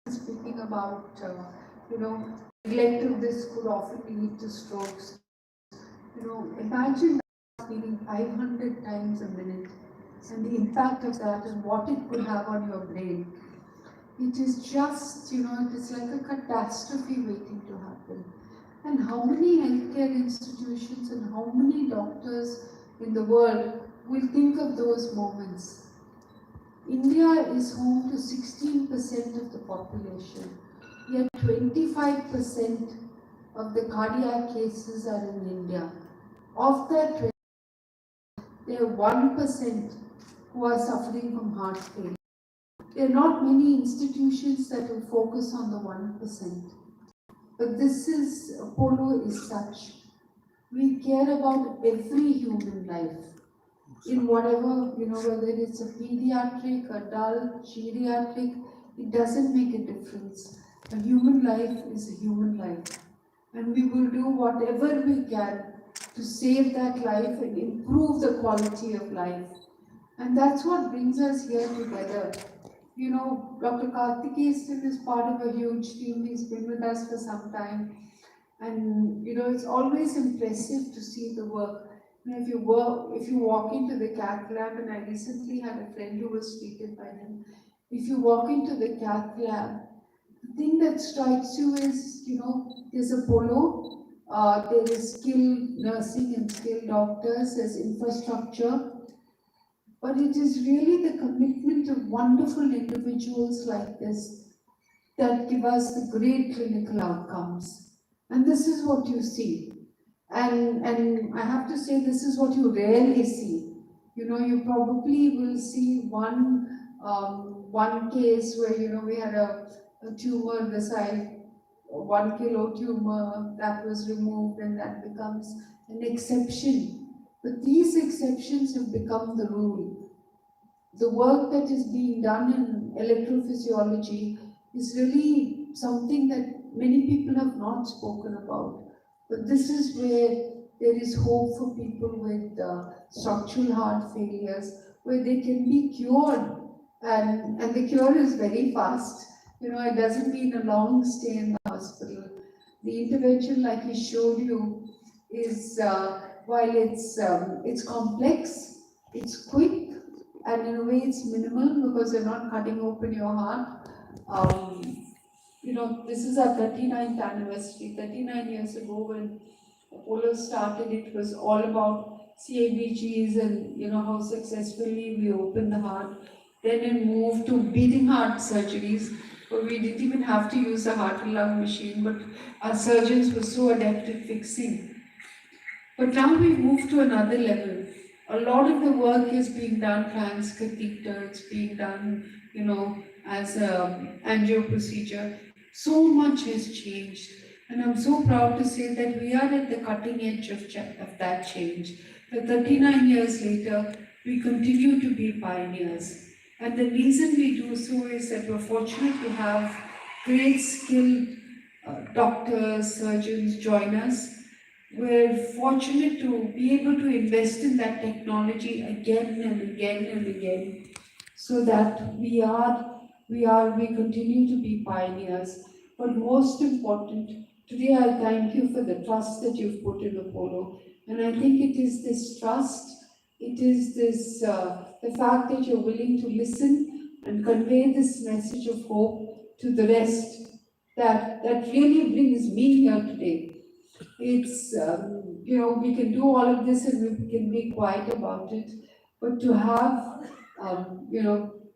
speaking about, neglect of this could often lead to strokes. Imagine beating 500 times a minute and the impact of that and what it could have on your brain. It is just, it is like a catastrophe waiting to happen. And how many healthcare institutions and how many doctors in the world will think of those moments? India is home to 16% of the population, yet 25% of the cardiac cases are in India. Of that, there are 1% who are suffering from heart failure. There are not many institutions that will focus on the 1%. But Appollo is such. We care about every human life. In whatever, whether it's a pediatric, adult, geriatric, it doesn't make a difference. A human life is a human life. And we will do whatever we can to save that life and improve the quality of life. And that's what brings us here together. Dr. Karthikeyan is part of a huge team. He's been with us for some time. And, it's always impressive to see the work. If you walk into the cath lab, and I recently had a friend who was treated by him, if you walk into the cath lab, the thing that strikes you is, there's Appollo, there is skilled nursing and skilled doctors, there's infrastructure, but it is really the commitment of wonderful individuals like this that give us the great clinical outcomes. And this is what you see. And I have to say, this is what you rarely see. You probably will see one case where, we had a tumor on the side, a 1 kilo tumor that was removed, and that becomes an exception. But these exceptions have become the rule. The work that is being done in electrophysiology is really something that many people have not spoken about. But this is where there is hope for people with structural heart failures, where they can be cured. And the cure is very fast. It doesn't mean a long stay in the hospital. The intervention, like he showed you, is while it's complex, it's quick, and in a way it's minimal because they're not cutting open your heart. This is our 39th anniversary. 39 years ago when Appollo started, it was all about CABGs and how successfully we opened the heart. Then it moved to beating heart surgeries, where we didn't even have to use a heart and lung machine, but our surgeons were so adept at fixing. But now we've moved to another level. A lot of the work is being done transcatheter, it's being done, as an angio procedure. So much has changed. And I'm so proud to say that we are at the cutting edge of that change. That 39 years later, we continue to be pioneers. And the reason we do so is that we're fortunate to have great skilled doctors, surgeons join us. We're fortunate to be able to invest in that technology again and again and again, so that we continue to be pioneers. But most important, today I thank you for the trust that you've put in Appollo. And I think it is this trust, it is this, the fact that you're willing to listen and convey this message of hope to the rest that really brings me here today. It's, we can do all of this and we can be quiet about it, but to have,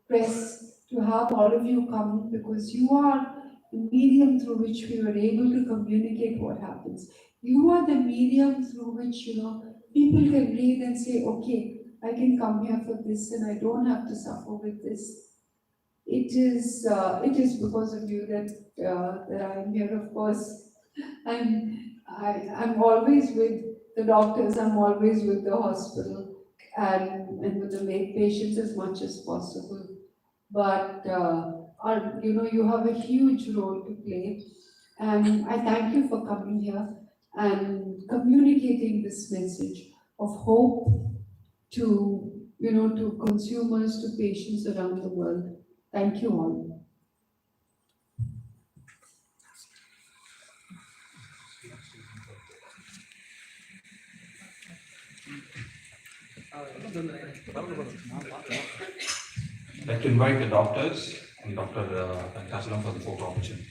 press, to have all of you come, because you are the medium through which we were able to communicate what happens. You are the medium through which, people can read and say, okay, I can come here for this and I don't have to suffer with this. It is because of you that I'm here, of course. I'm always with the doctors, I'm always with the hospital and with the patients as much as possible. But you have a huge role to play, and I thank you for coming here and communicating this message of hope to to consumers, to patients around the world. Thank you all. I'd like to invite the doctors and Dr. Kasalam for the photo opportunity.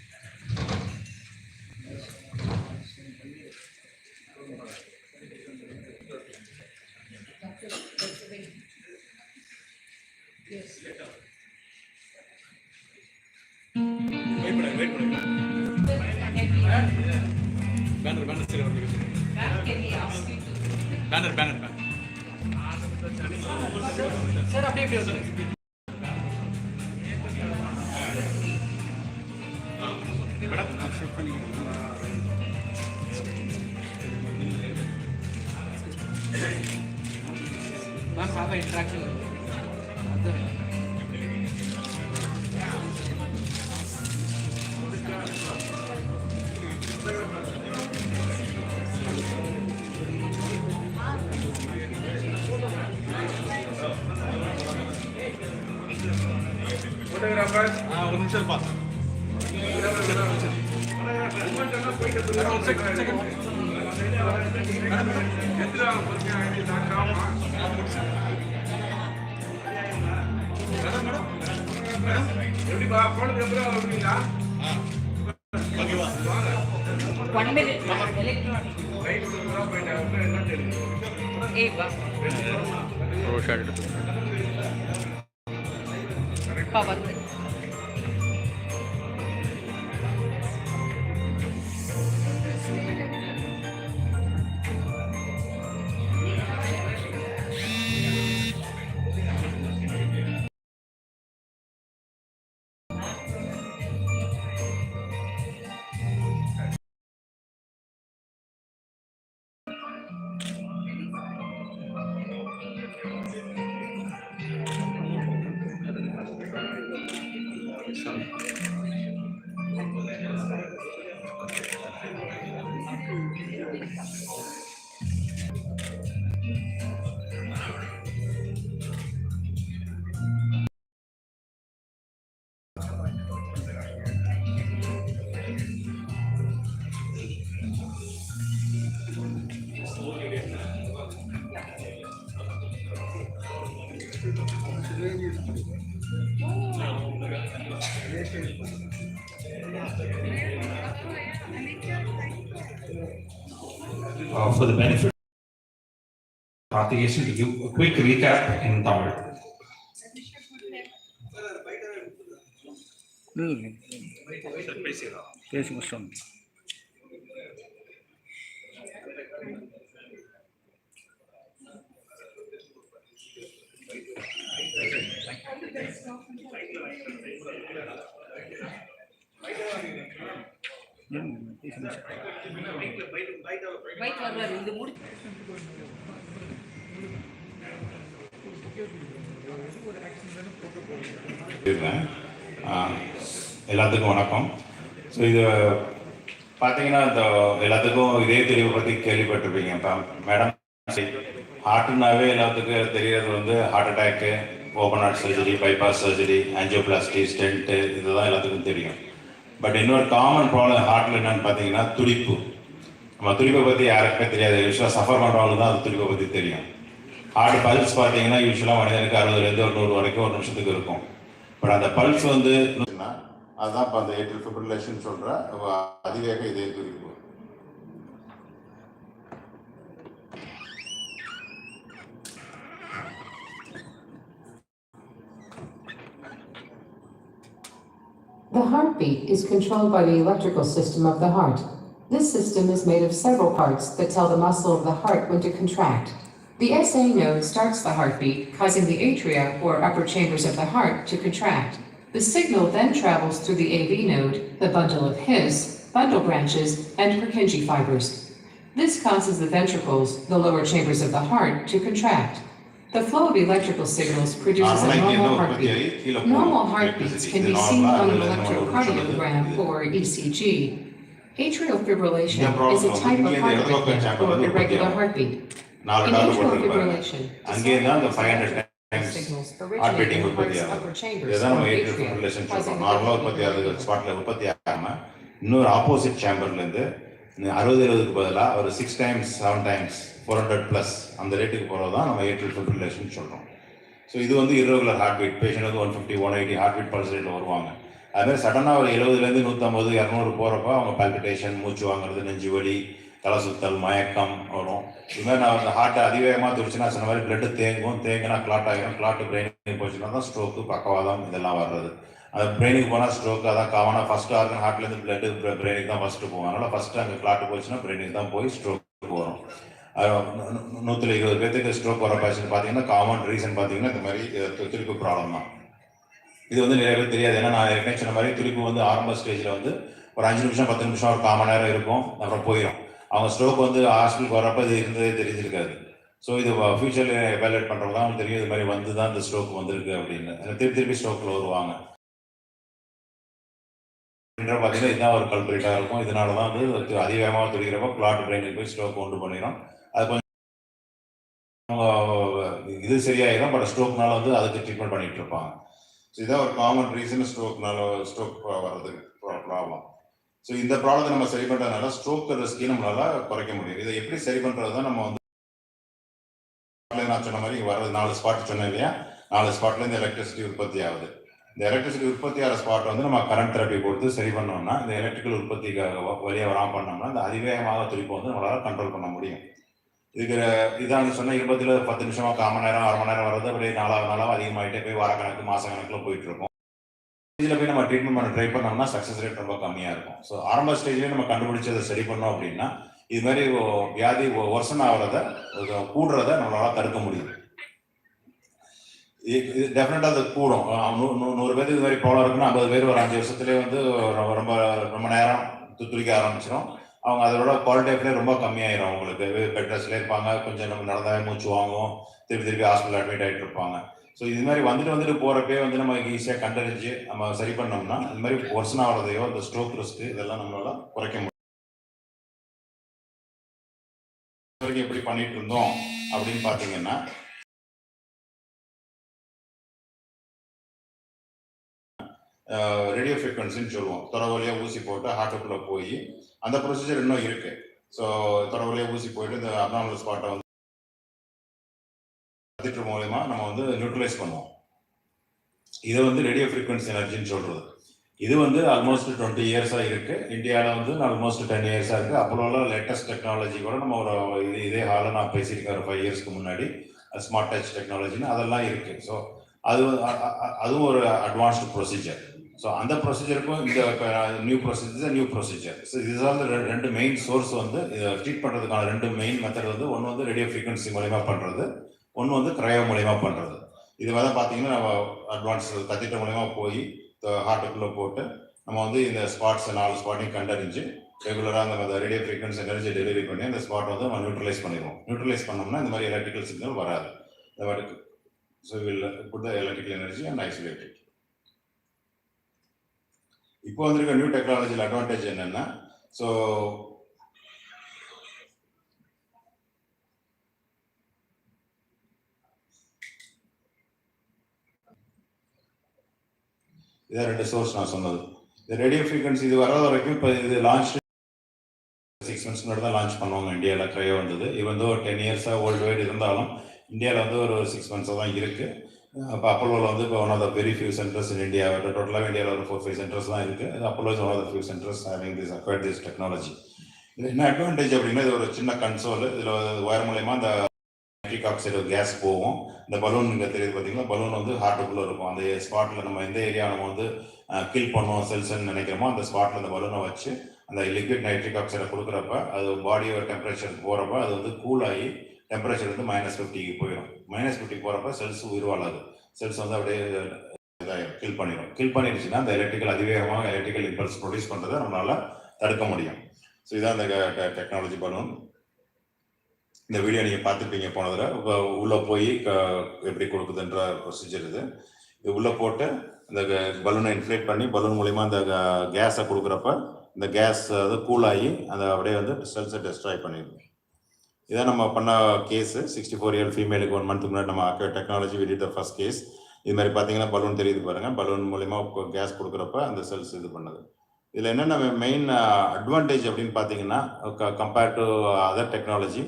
Yes. Wait. Banner. Can we ask you to? Banner. Sir, update. Ma'am, have an interaction. Photographers. One minute pass. One minute. For the benefit of Karthikeyan to give a quick recap in Tamil. எல்லாத்துக்கும் வணக்கம். So இது பார்த்தீங்கன்னா இந்த எல்லாத்துக்கும் இதே தெளிவை பற்றி கேள்விப்பட்டிருப்பீங்க. இப்போ மேடம் ஹார்ட்னாவே எல்லாத்துக்கும் தெரியறது வந்து heart attack, open heart surgery, bypass surgery, angioplasty, stent, இதுதான் எல்லாத்துக்கும் தெரியும். பட் இன்னொரு காமன் ப்ராப்ளம் ஹார்ட்டில் என்னென்னு பார்த்தீங்கன்னா துடிப்பு. நம்ம துடிப்பை பற்றி யாருக்குமே தெரியாது. யூஸ்வலாக சஃபர் பண்ணுறவங்களுக்கு தான் அந்த துடிப்பை பற்றி தெரியும். ஹார்ட் பல்ஸ் பார்த்தீங்கன்னா யூஸ்வலாக மனிதனுக்கு 60லேருந்து 100 வரைக்கும் ஒரு நிமிஷத்துக்கு இருக்கும். பட் அந்த பல்ஸ் வந்து அதுதான் இப்போ அந்த ஏட்ரியல் ஃபிப்ரிலேஷன் சொல்கிற அதிவேக இதய துடிப்பு. The heartbeat is controlled by the electrical system of the heart. This system is made of several parts that tell the muscle of the heart when to contract. The SA node starts the heartbeat, causing the atria or upper chambers of the heart to contract. The signal then travels through the AV node, the bundle of His, bundle branches, and Purkinje fibers. This causes the ventricles, the lower chambers of the heart, to contract. The flow of electrical signals produces a normal heartbeat. Normal heartbeats can be seen on an electrocardiogram or ECG. Atrial fibrillation is a type of heart arrhythmia or irregular heartbeat. In atrial fibrillation, the 500 signals originate in the heart's upper chambers or atria, causing நார்மலாக உற்பத்தி ஆகுது ஸ்பாட்டில் உற்பத்தி ஆகாமல் இன்னொரு opposite சேம்பர்லேருந்து 60-70க்கு பதிலாக ஒரு 6 times 7 times 400+ அந்த ரேட்டுக்கு போகிறது தான் நம்ம ஏட்ரியல் ஃபிப்ரிலேஷன் சொல்கிறோம். ஸோ இது வந்து irregular ஹார்ட் பீட், பேஷண்ட் வந்து 150 180 ஹார்ட் பீட் பல்ஸ் ரேட்டில் வருவாங்க. அதுமாதிரி சடனாக ஒரு 70லேருந்து 150 200 போகிறப்ப அவங்க பால்பிட்டேஷன், மூச்சு வாங்குறது, நெஞ்சு வலி, தலை சுத்தல், மயக்கம் வரும். இதுமாதிரி நான் அந்த ஹார்ட்டை அதிவேகமாக துடிச்சுன்னா சொன்ன மாதிரி பிளட்டு தேங்கினா கிளாட் ஆகிடும். கிளாட்டு பிரெயினுக்கு போச்சுன்னா தான் ஸ்ட்ரோக்கு, பக்கவாதம் இதெல்லாம் வர்றது. அது பிரெயினுக்கு போனால் ஸ்ட்ரோக் அதான் காமனாக ஃபர்ஸ்ட் ஆர்கன் ஹார்ட்லேருந்து பிளட்டு பிரெயினுக்கு தான் ஃபஸ்ட்டு போகும். அதனால் ஃபஸ்ட்டு அங்கே கிளாட்டு போச்சுன்னா பிரெயினுக்கு தான் போய் ஸ்ட்ரோக் வரும். 120 பேருக்கு ஸ்ட்ரோக் வர பேஷண்ட் பார்த்தீங்கன்னா காமன் ரீசன் பார்த்தீங்கன்னா இந்த மாதிரி துடிப்பு ப்ராப்ளம் தான். இது வந்து நிறைய பேர் தெரியாது. ஏன்னா நான் ஏற்கனவே சொன்ன மாதிரி துடிப்பு வந்து ஆரம்ப ஸ்டேஜில் வந்து ஒரு 5 நிமிஷம் 10 நிமிஷம் ஒரு 1/4 மணி நேரம் இருக்கும், அப்புறம் போயிடும். அவங்க ஸ்ட்ரோக் வந்து ஹாஸ்பிட்டலுக்கு வரப்போ இது இருந்ததே தெரிஞ்சிருக்காது. ஸோ இது ஃபியூச்சரில் எவாலுவேட் பண்ணுறவங்க தான் தெரியும் இது மாதிரி வந்து தான் இந்த ஸ்ட்ரோக் வந்திருக்கு அப்படின்னு. திருப்பி ஸ்ட்ரோக்கில் வருவாங்க பார்த்தீங்கன்னா இதுதான் ஒரு கல்பிரிட்டாக இருக்கும். இதனால தான் வந்து அதிவேகமாக துடிக்கிறப்போ கிளாட் பிரெயினுக்கு போய் ஸ்ட்ரோக் கொண்டு பண்ணிடும். அது கொஞ்சம் இது சரியாயிடும், பட் ஸ்ட்ரோக்னால வந்து அதுக்கு ட்ரீட்மெண்ட் பண்ணிட்டு இருப்பாங்க. ஸோ இதான் ஒரு காமன் ரீசன் ஸ்ட்ரோக் வர்றதுக்கு ப்ராப்ளம். ஸோ இந்த ப்ராப்ளத்தை நம்ம சரி பண்ணுறதுனால ஸ்ட்ரோக் ரிஸ்கையும் நம்மளால குறைக்க முடியும். இதை எப்படி சரி பண்ணுறது தான் நம்ம வந்து நான் சொன்ன மாதிரி வர்றது 4 ஸ்பாட் சொன்னேன் இல்லையா, 4 ஸ்பாட்ல இந்த எலக்ட்ரிசிட்டி உற்பத்தி ஆகுது. இந்த எலக்ட்ரிசிட்டி உற்பத்தி ஆகிற ஸ்பாட் வந்து நம்ம கரண்ட் தெரப்பி கொடுத்து சரி பண்ணோம்னா, இந்த எலக்ட்ரிக்கல் உற்பத்திக்காக வழியாக வராமல் பண்ணோம்னா இந்த அதிவேகமாக துடிப்பை வந்து நம்மளால கண்ட்ரோல் பண்ண முடியும். இதுக்கு இதான் சொன்ன 20 10 நிமிஷமா 1/4 மணி நேரம் 1/2 மணி நேரம் வர்றது அப்படியே நாளாக அதிகமாகிட்டே போய் வாரக்கணக்கு மாச கணக்கில் போயிட்டு இருக்கும். இதில் போய் நம்ம ட்ரீட்மெண்ட் பண்ண ட்ரை பண்ணோம்னா சக்ஸஸ் ரேட் ரொம்ப கம்மியாக இருக்கும். ஸோ ஆரம்ப ஸ்டேஜ்லேயே நம்ம கண்டுபிடிச்சி அதை சரி பண்ணோம் அப்படின்னா இது மாதிரி வியாதி ஒர்சன் ஆகிறத கூடுறத நம்மளால தடுக்க முடியும். டெஃபினட்டாக அது கூடும். 100 பேருக்கு இது மாதிரி ப்ராப்ளம் இருக்குன்னா 50 பேர் ஒரு 5 வருஷத்துலேயே வந்து ரொம்ப ரொம்ப நேரம் துடிக்க ஆரம்பிச்சிடும். அவங்க அதோட குவாலிட்டி ஆஃப் லைஃப் ரொம்ப கம்மியாயிரும். அவங்களுக்கு பெட் ரெஸ்ட்ல இருப்பாங்க, கொஞ்சம் நம்ம நடந்தாலே மூச்சு வாங்கும், திருப்பி ஹாஸ்பிட்டல் அட்மிட் ஆகிட்டு இருப்பாங்க. ஸோ இது மாதிரி வந்துட்டு போகிறப்பே வந்து நம்ம ஈஸியாக கண்டறிஞ்சு நம்ம சரி பண்ணோம்னா இந்த மாதிரி ஒர்சன் ஆகிறதையோ இந்த ஸ்ட்ரோக் ரிஸ்க் இதெல்லாம் நம்மளால குறைக்க முடியும். எப்படி பண்ணிட்டு இருந்தோம் அப்படின்னு பார்த்தீங்கன்னா ரேடியோ ஃப்ரீக்வன்சின்னு சொல்லுவோம். வழியாக ஊசி போட்டு ஹார்ட்டுக்குள்ளே போய் அந்த ப்ரொசீஜர் இன்னும் இருக்கு. ஸோ வழியாக ஊசி போயிட்டு இந்த அப்நார்மல் ஸ்பாட்டை வந்து மூலமா நம்ம வந்து நியூட்ரலைஸ் பண்ணுவோம். இதை வந்து ரேடியோ ஃப்ரீக்வன்சி எனர்ஜின்னு சொல்றது. இது வந்து ஆல்மோஸ்ட் 20 இயர்ஸாக இருக்கு. இந்தியாவில் வந்து ஆல்மோஸ்ட் 10 இயர்ஸாக இருக்கு. அப்போலோவில் லேட்டஸ்ட் டெக்னாலஜி கூட நம்ம ஒரு இதே ஹாலில் நான் பேசியிருக்கேன் ஒரு 5 இயர்ஸ்க்கு முன்னாடி. ஸ்மார்ட் டச் டெக்னாலஜின்னு அதெல்லாம் இருக்கு. ஸோ அதுவும் ஒரு அட்வான்ஸ்டு ப்ரொசீஜர். ஸோ அந்த ப்ரொசீஜருக்கும் இந்த நியூ ப்ரொசீஜர். ஸோ இதுதான் ரெண்டு மெயின் சோர்ஸ் வந்து இதை ட்ரீட் பண்ணுறதுக்கான 2 மெயின் மெத்தட் வந்து ஒன்று வந்து ரேடியோ ஃப்ரீக்வன்சி மூலயமா பண்ணுறது, ஒன்று வந்து கிரையோ மூலயமா பண்ணுறது. இது வந்து பார்த்தீங்கன்னா நம்ம அட்வான்ஸ் கத்திட்ட மூலயமா போய் ஹார்ட்டுக்குள்ளே போட்டு நம்ம வந்து இந்த ஸ்பாட்ஸ் 4 ஸ்பாட்டையும் கண்டறிஞ்சு ரெகுலராக அந்த ரேடியோ ஃப்ரீக்வன்சி எனர்ஜி டெலிவரி பண்ணி அந்த ஸ்பாட்டை வந்து நம்ம நியூட்ரலைஸ் பண்ணிடுவோம். நியூட்ரலைஸ் பண்ணோம்னா இந்த மாதிரி எலக்ட்ரிக்கல் சிக்னல் வராது. இந்த மாதிரி so will put the electrical energy and isolate it. இப்போ வந்திருக்க நியூ டெக்னாலஜியில் அட்வான்டேஜ் என்னன்னா, ஸோ இதான் 2 சோர்ஸ் நான் சொன்னது. இந்த ரேடியோ ஃப்ரீக்வன்சி இது வர வரைக்கும் இப்போ இது லான்ச் 6 months முன்னாடி தான் லான்ச் பண்ணுவாங்க இந்தியாவில். க்ரையோ வந்தது. இது வந்து ஒரு 10 இயர்ஸாக வேர்ல்டு வைடு இருந்தாலும் இந்தியாவில் வந்து ஒரு 6 months தான் இருக்குது. இப்போ அப்போலோவில் வந்து இப்போ one of the very few centres in India. டோட்டலாக இந்தியாவில் ஒரு 4-5 சென்டர்ஸ் தான் இருக்குது. Apollo is one of the few centres having this acquired this technology. இது என்ன அட்வான்டேஜ் அப்படின்னா இது ஒரு சின்ன கன்சோல். இதில் ஒயர் மூலயமா அந்த நைட்ரிக் ஆக்சைடு கேஸ் போகும். இந்த பலூன் இங்கே தெரியுது பார்த்தீங்கன்னா, பலூன் வந்து ஹார்ட்டுக்குள்ளே இருக்கும். அந்த ஸ்பாட்டில் நம்ம எந்த ஏரியா நம்ம வந்து கில் பண்ணுவோம் செல்ஸ்ன்னு நினைக்கிறோமோ அந்த ஸ்பாட்டில் அந்த பலூனை வச்சு அந்த லிக்விட் நைட்ரிக் ஆக்சைடை கொடுக்குறப்ப அது பாடியோட டெம்பரேச்சர் போகிறப்ப அது வந்து கூல் ஆகி டெம்பரேச்சர் வந்து -50க்கு போயிடும். -50 போகிறப்ப செல்ஸ் உயிர் வாழாது. செல்ஸ் வந்து அப்படியே கில் பண்ணிடும். கில் பண்ணிடுச்சுன்னா அந்த அதிவேகமாக எலக்ட்ரிக்கல் இம்பல்ஸ் ப்ரொடியூஸ் பண்ணுறதை நம்மளால் தடுக்க முடியும். ஸோ இதான் அந்த டெக்னாலஜி பலூன். இந்த வீடியோ நீங்கள் பார்த்துருப்பீங்க போனதில். உள்ளே போய் எப்படி கொடுக்குதுன்ற ப்ரொசீஜர் இது. இது உள்ளே போட்டு இந்த பலூனை இன்ஃப்ளேட் பண்ணி பலூன் மூலிமா அந்த கேஸை கொடுக்குறப்ப இந்த கேஸ் அது கூலாகி அந்த அப்படியே வந்து செல்ஸை டெஸ்ட்ராய் பண்ணிடுது. இதான் நம்ம பண்ண கேஸு. 64-year ஃபீமேலுக்கு 1 month முன்னாடி நம்ம technology we did the first case. இது மாதிரி பார்த்தீங்கன்னா பலூன் தெரியுது பாருங்கள். பலூன் மூலிமா கேஸ் கொடுக்குறப்ப அந்த செல்ஸ் இது பண்ணுது. இதில் என்னென்ன மெயின் அட்வான்டேஜ் அப்படின்னு பார்த்தீங்கன்னா compared to other technology,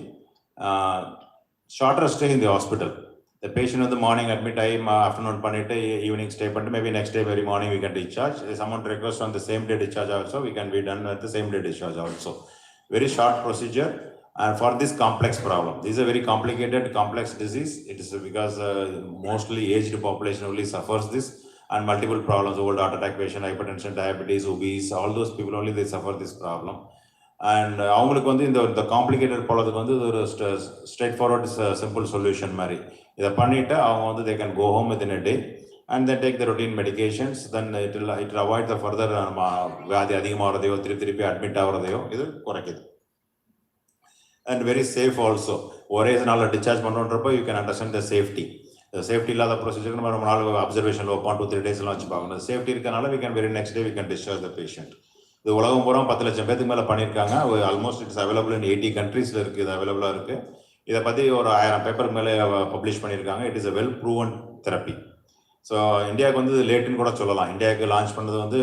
shorter stay in the hospital. The patient வந்து மார்னிங் அட்மிட் ஆகி ஆஃப்டர்நூன் பண்ணிட்டு ஈவினிங் ஸ்டே பண்ணிட்டு maybe next day very morning we can discharge. If someone request on the same day discharge also, we can be done at the same day discharge also. Very short procedure and for this complex problem. This is a very complicated, complex disease. It is because mostly aged population only suffers this and multiple problems, old heart attack patient, hypertension, diabetes, obese, all those people only they suffer this problem. And அவங்களுக்கு வந்து இந்த complicated ப்ராப்ளத்துக்கு வந்து ஒரு straight forward simple solution மாதிரி இதை பண்ணிவிட்டு அவங்க வந்து they can go home within a day and then take the routine medications. Then it will avoid the further வியாதி அதிகமாகிறதையோ திருப்பி அட்மிட் ஆகிறதையோ இது குறைக்குது. And very safe also. ஒரே நாள் டிஸ்சார்ஜ் பண்ணுறப்போ you can understand the safety. Safety இல்லாத procedure நம்ம ரொம்ப நாள் அப்சர்வேஷன் வைப்போம், 2-3 டேஸ்லாம் வச்சு பார்க்கணும். சேஃப்டி இருக்கனால we can very next day we can discharge the patient. இது உலகம் பூரா 10 லட்சம் பேருக்கு மேலே பண்ணியிருக்காங்க. ஆல்மோஸ்ட் இட்ஸ் அவைலபிள் இன் 80 கண்ட்ரீஸில் இருக்குது. இது அவைலபிளாக இருக்குது. இதை பற்றி ஒரு 1000 பேப்பருக்கு மேலே பப்ளிஷ் பண்ணியிருக்காங்க. It is a well proven therapy. So இந்தியாவுக்கு வந்து லேட்டுன்னு கூட சொல்லலாம். இந்தியாவுக்கு லான்ச் பண்ணது வந்து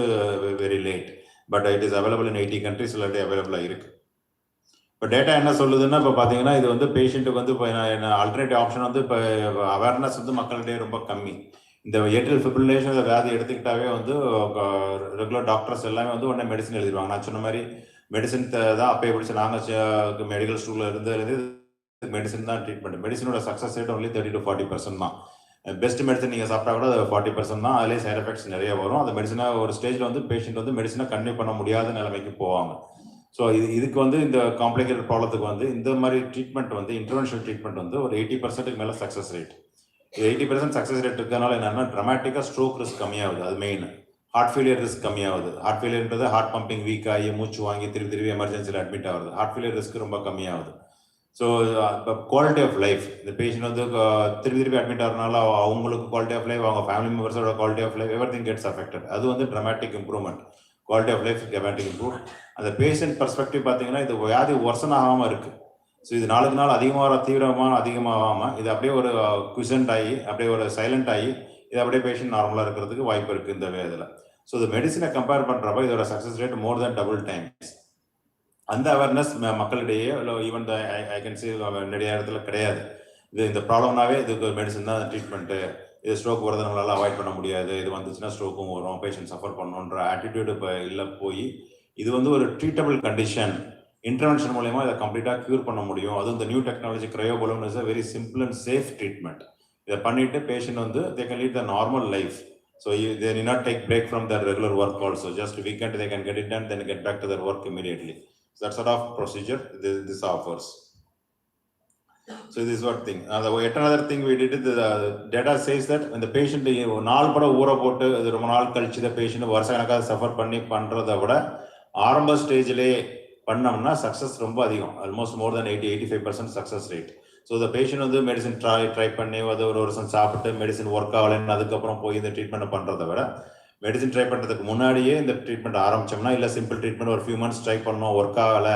very late, but it is available in 80 countries இல்லாட்டி அவைலபிளாக இருக்குது. இப்போ டேட்டா என்ன சொல்லுதுன்னா, இப்போ பார்த்தீங்கன்னா இது வந்து பேஷண்ட்டுக்கு வந்து இப்போ ஆல்டர்னேட்டிவ் ஆப்ஷன் வந்து இப்போ அவேர்னஸ் வந்து மக்கள்கிட்டே ரொம்ப கம்மி. இந்த ஏட்ரியல் ஃபிப்ரிலேஷன் வியாதி எடுத்துக்கிட்டாவே வந்து ரெகுலர் டாக்டர்ஸ் எல்லாமே வந்து உடனே மெடிசன் எழுதிடுவாங்க. நான் சொன்ன மாதிரி மெடிசன் தான் அப்போ பிடிச்சி நாங்கள் மெடிக்கல் ஸ்கூலில் இருந்து மெடிசன் தான் ட்ரீட்மெண்ட். மெடிசனோட சக்ஸஸ் ரேட் ஒன்லி 30-40% தான். பெஸ்ட் மெடிசன் நீங்கள் சாப்பிட்டா கூட அது 40% தான். அதிலே சைட் எஃபெக்ட்ஸ் நிறைய வரும். அந்த மெடிசனை ஒரு ஸ்டேஜில் வந்து பேஷண்ட் வந்து மெடிசனை கன்டினியூ பண்ண முடியாத நிலைமைக்கு போவாங்க. ஸோ இதுக்கு வந்து இந்த காம்ப்ளிகேட்டட் ப்ராப்ளத்துக்கு வந்து இந்த மாதிரி ட்ரீட்மெண்ட் வந்து இன்டர்வென்ஷனல் ட்ரீட்மெண்ட் வந்து ஒரு 80% மேலே சக்ஸஸ் ரேட். 80% சக்ஸஸ் ரேட் இருக்கிறதுனால என்னன்னா ட்ரமாட்டிக்காக ஸ்ட்ரோக் ரிஸ்க் கம்மியாகுது. அது மெயின். ஹார்ட் ஃபெயிலியர் ரிஸ்க் கம்மியாகுது. ஹார்ட் ஃபெயிலியர்ன்றது ஹார்ட் பம்பிங் வீக் ஆகி மூச்சு வாங்கி திருப்பி எமர்ஜென்சியில் அட்மிட் ஆகுது. ஹார்ட் ஃபெயிலியர் ரிஸ்க் ரொம்ப கம்மியாகுது. ஸோ இப்போ குவாலிட்டி ஆஃப் லைஃப், இந்த பேஷண்ட் வந்து திருப்பி அட்மிட் ஆகிறதுனால அவங்களுக்கு குவாலிட்டி ஆஃப் லைஃப், அவங்க ஃபேமிலி மெம்பர்ஸோட quality of life everything gets affected. அது வந்து dramatic improvement. Quality of life dramatic improve. அந்த பேஷண்ட் பர்ஸ்பெக்டிவ் பார்த்தீங்கன்னா இது வியாதி ஒர்சன் ஆகாமல் இருக்குது. ஸோ இது நாளுக்கு நாள் அதிகமாகாமல் இது அப்படியே ஒரு குசன்ட் ஆகி அப்படியே ஒரு சைலண்ட் ஆகி இது அப்படியே பேஷண்ட் நார்மலாக இருக்கிறதுக்கு வாய்ப்பு இருக்குது இந்த இதில். ஸோ இந்த மெடிசனை கம்பேர் பண்ணுறப்ப இதோட சக்ஸஸ் ரேட் மோர் தேன் டபுள் டைம்ஸ். அந்த அவேர்னஸ் மக்களிடையே ஈவன் ஐ கேன் சே நிறைய இடத்துல கிடையாது. இந்த ப்ராப்ளம்னாவே இதுக்கு மெடிசன் தான் ட்ரீட்மெண்ட்டு, இது ஸ்ட்ரோக் வரதை நம்மளால் அவாய்ட் பண்ண முடியாது, இது வந்துச்சுன்னா ஸ்ட்ரோக்கும் வரும், பேஷண்ட் சஃபர் பண்ணணுன்ற ஆட்டிடியூடு இப்போ இல்லை போய் இது வந்து ஒரு ட்ரீட்டபிள் கண்டிஷன். இன்டர்வென்ஷன் மூலமா இதை கம்ப்ளீட்டாக க்யூர் பண்ண முடியும். அதுவும் இந்த new technology Cryo Balloon is a very simple and safe treatment. இதை பண்ணிட்டு பேஷண்ட் வந்து they can lead the normal life. So they need not take break from their regular work also. Just weekend they can get it done, then get back to their work immediately. So that sort of procedure this offers. So this is one thing. Another thing we did, the data says that when the patient நாள் பட ஊற போட்டு அது ரொம்ப நாள் கழிச்சு the patient வருஷ கணக்காக சஃபர் பண்ணுறதை விட ஆரம்ப ஸ்டேஜ்லேயே பண்ணோம்னா சக்ஸஸ் ரொம்ப அதிகம். ஆல்மோஸ்ட் மோர் தென் 80-85% சக்ஸஸ் ரேட். ஸோ இந்த பேஷண்ட் வந்து மெடிசன் ட்ரை பண்ணி அது ஒரு வருஷம் சாப்பிட்டு மெடிசன் ஒர்க் ஆகலைன்னு அதுக்கப்புறம் போய் இந்த ட்ரீட்மெண்ட் பண்ணுறதை விட மெடிசன் ட்ரை பண்ணுறதுக்கு முன்னாடியே இந்த ட்ரீட்மெண்ட் ஆரம்பிச்சோம்னா, இல்லை சிம்பிள் ட்ரீட்மெண்ட் ஒரு ஃபியூ மந்த்ஸ் ட்ரை பண்ணோம் ஒர்க் ஆகலை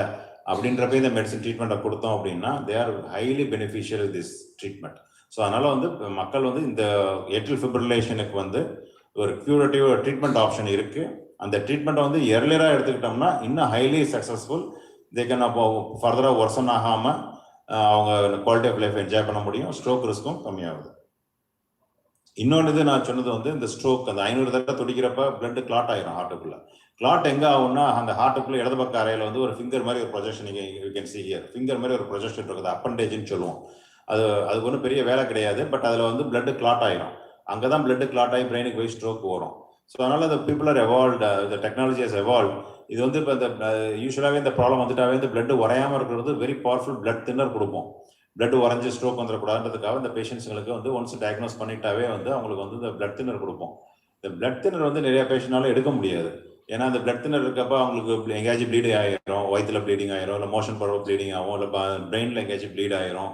அப்படின்றப்ப இந்த மெடிசன் ட்ரீட்மெண்ட்டை கொடுத்தோம் அப்படின்னா they are highly beneficial this treatment. So அதனால் வந்து மக்கள் வந்து இந்த ஏட்ரியல் ஃபிப்ரிலேஷனுக்கு வந்து ஒரு க்யூரேட்டிவ் ட்ரீட்மெண்ட் ஆப்ஷன் இருக்குது. அந்த ட்ரீட்மெண்ட்டை வந்து எர்லியராக எடுத்துக்கிட்டோம்னா இன்னும் ஹைலி சக்ஸஸ்ஃபுல். தே கேன் அப்போ ஃபர்தராக ஒர்சன் ஆகாமல் அவங்க குவாலிட்டி ஆஃப் லைஃப் என்ஜாய் பண்ண முடியும். ஸ்ட்ரோக் ரிஸ்க்கும் கம்மியாகுது. இன்னொன்று நான் சொன்னது வந்து இந்த ஸ்ட்ரோக் அந்த 500 தடவை துடிக்கிறப்ப பிளட் கிளாட் ஆயிரும் ஹார்ட்டுக்குள்ள. கிளாட் எங்கே ஆகும்னா அந்த ஹார்ட்டுக்குள்ள இடது பக்க அறையில் வந்து ஒரு ஃபிங்கர் மாதிரி ஒரு projection you can see here. Finger மாதிரி ஒரு ப்ரொஜெக்ஷன் இருக்குது, அப்பண்டேஜ்னு சொல்லுவோம். அதுக்கு ஒன்றும் பெரிய வேலை கிடையாது, பட் அதில் வந்து பிளட் கிளாட் ஆயிரும். அங்கே தான் பிளட் கிளாட் ஆகி பிரெயினுக்கு போய் ஸ்ட்ரோக் வரும். ஸோ அதனால் இந்த பீப்புள் ஆர் எவால்வ்டு, இந்த டெக்னாலஜி ஹஸ் எவால்வ். இது வந்து இப்போ இந்த யூஸ்வலாகவே இந்த ப்ராப்ளம் வந்துட்டாவே இந்த பிளட் உறையாமல் இருக்கிறது வெரி பவர்ஃபுல் பிளட் தின்னர் கொடுப்போம். பிளட் உறைஞ்சி ஸ்ட்ரோக் வந்துடக்கூடாதுன்றதுக்காக இந்த பேஷண்ட்ஸுங்களுக்கு வந்து ஒன்ஸ் டயக்னோஸ் பண்ணிட்டாவே வந்து அவங்களுக்கு வந்து இந்த பிளட் தின்னர் கொடுப்போம். இந்த பிளட் தின்னர் வந்து நிறைய பேஷண்ட்னால எடுக்க முடியாது. ஏன்னா அந்த பிளட் தின்னர் இருக்கப்போ அவங்களுக்கு எங்கேயாச்சும் ப்ளீடிங் ஆகிரும், வயிற்றுல ப்ளீடிங் ஆகிரும், இல்லை மோஷன் பரவ ப்ளீடிங் ஆகும், இல்லை பிரெயினில் எங்கேயாச்சும் ப்ளீட் ஆகிரும்.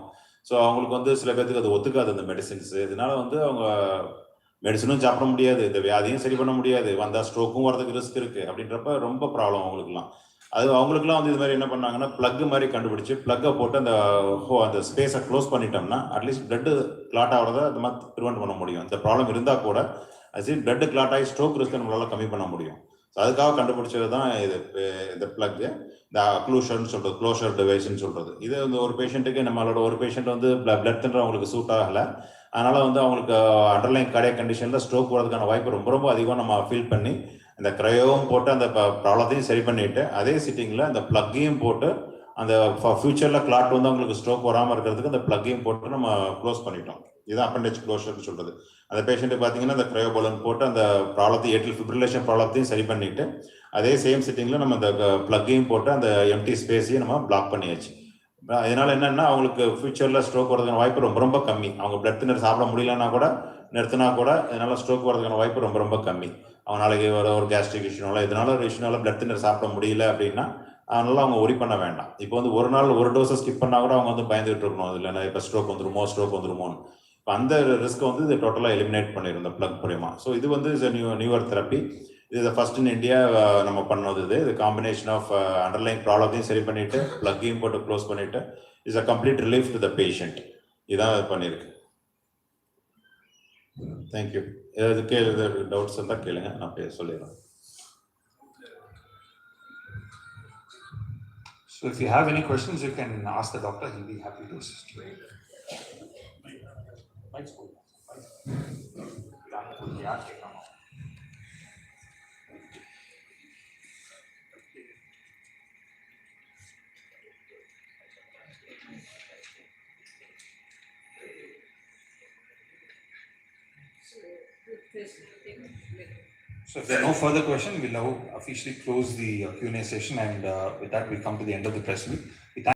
ஸோ அவங்களுக்கு வந்து சில பேருக்கு அது ஒத்துக்காது அந்த மெடிசின்ஸ். இதனால வந்து அவங்க மெடிசனும் சாப்பிட முடியாது, இந்த வியாதியும் சரி பண்ண முடியாது, வந்தால் ஸ்ட்ரோக்கும் வரதுக்கு ரிஸ்க் இருக்குது. அப்படின்றப்ப ரொம்ப ப்ராப்ளம் அவங்களுக்குலாம். அது அவங்களுக்குலாம் வந்து இது மாதிரி என்ன பண்ணாங்கன்னா பிளக் மாதிரி கண்டுபிடிச்சு பிளக்கை போட்டு அந்த ஸ்பேஸை க்ளோஸ் பண்ணிட்டோம்னா அட்லீஸ்ட் பிளட் கிளாட் ஆகிறத அது மாதிரி ப்ரிவென்ட் பண்ண முடியும். இந்த ப்ராப்ளம் இருந்தால் கூட அது பிளட் கிளாட் ஆகி ஸ்ட்ரோக் ரிஸ்க் நம்மளால கம்மி பண்ண முடியும். ஸோ அதுக்காக கண்டுபிடிச்சது தான் இந்த பிளக், இந்த அக்ளூஷன் சொல்றது, க்ளோஷர் டிவைஸ்ன்னு சொல்றது. இது வந்து ஒரு பேஷண்ட்டுக்கு, நம்மளோட ஒரு பேஷண்ட் வந்து பிளட் தின்னர் அவங்களுக்கு சூட் ஆகலை, அதனால வந்து அவங்களுக்கு அண்டர்லைன் கார்டியாக் கண்டிஷன்ல ஸ்ட்ரோக் வரதுக்கான வாய்ப்பு ரொம்ப ரொம்ப அதிகம் நம்ம ஃபீல் பண்ணி அந்த க்ரையோவும் போட்டு அந்த ப்ராப்ளத்தையும் சரி பண்ணிட்டு, அதே சிட்டிங்ல அந்த பிளக்கையும் போட்டு அந்த ஃபியூச்சர்ல கிளாட் வந்து அவங்களுக்கு ஸ்ட்ரோக் வராமல் இருக்கிறதுக்கு அந்த பிளக்கையும் போட்டு நம்ம க்ளோஸ் பண்ணிட்டோம். இதுதான் அப்பெண்டேஜ் க்ளோஷர்னு சொல்றது. அந்த பேஷண்ட்டு பார்த்தீங்கன்னா அந்த க்ரையோ பலூன் போட்டு அந்த ப்ராப்ளத்தையும் ஏட்ரியல் ஃபிப்ரிலேஷன் ப்ராப்ளத்தையும் சரி பண்ணிட்டு, அதே சேம் சிட்டிங்ல நம்ம அந்த பிளக்கையும் போட்டு அந்த எம்டி ஸ்பேஸையும் நம்ம பிளாக் பண்ணியாச்சு. இதனால என்னன்னா அவங்களுக்கு ஃபியூச்சர்ல ஸ்ட்ரோக் வரதுக்கான வாய்ப்பு ரொம்ப ரொம்ப கம்மி. அவங்க பிளட் தின்னர் சாப்பிட முடியலன்னா கூட, நிறுத்தினா கூட இதனால ஸ்ட்ரோக் வரதுக்கான வாய்ப்பு ரொம்ப ரொம்ப கம்மி. அவங்க நாளைக்கு ஒரு கேஸ்ட்ரிக் இஷ்யூனால இதனால ஒரு இஷ்யூனால பிளட் தின்னர் சாப்பிட முடியல அப்படின்னா அதனால அவங்க ஒரி பண்ண வேண்டாம். இப்போ வந்து ஒரு நாள் ஒரு டோஸை ஸ்கிப் பண்ணா கூட அவங்க வந்து பயந்துட்டு இருக்கணும், அது இல்லைன்னா இப்போ ஸ்ட்ரோக் வந்துருமோன்னு. இப்போ அந்த ரிஸ்க் வந்து இது டோட்டலாக எலிமினேட் பண்ணிடும் இந்த பிளக் மூலியமா. ஸோ இது வந்து இஸ் நியூவர் தெரப்பி. இது ஃபர்ஸ்ட் இன் இந்தியா நம்ம பண்ணது. இது காம்பினேஷன் ஆஃப் அண்டர்லைன் ப்ராப்ளத்தையும் சரி பண்ணிட்டு பிளக்கையும் போட்டு க்ளோஸ் பண்ணிட்டு is a complete relief to the patient. இதான் பண்ணியிருக்கு. தேங்க்யூ. ஏதாவது டவுட்ஸ் இருந்தால் கேளுங்க, நான் சொல்லிடுறேன். So if you have any questions, you can ask the doctor. He'll be happy to assist you. So if there are no further questions, we'll now officially close the Q&A session, and with that we come to the end of the press meet.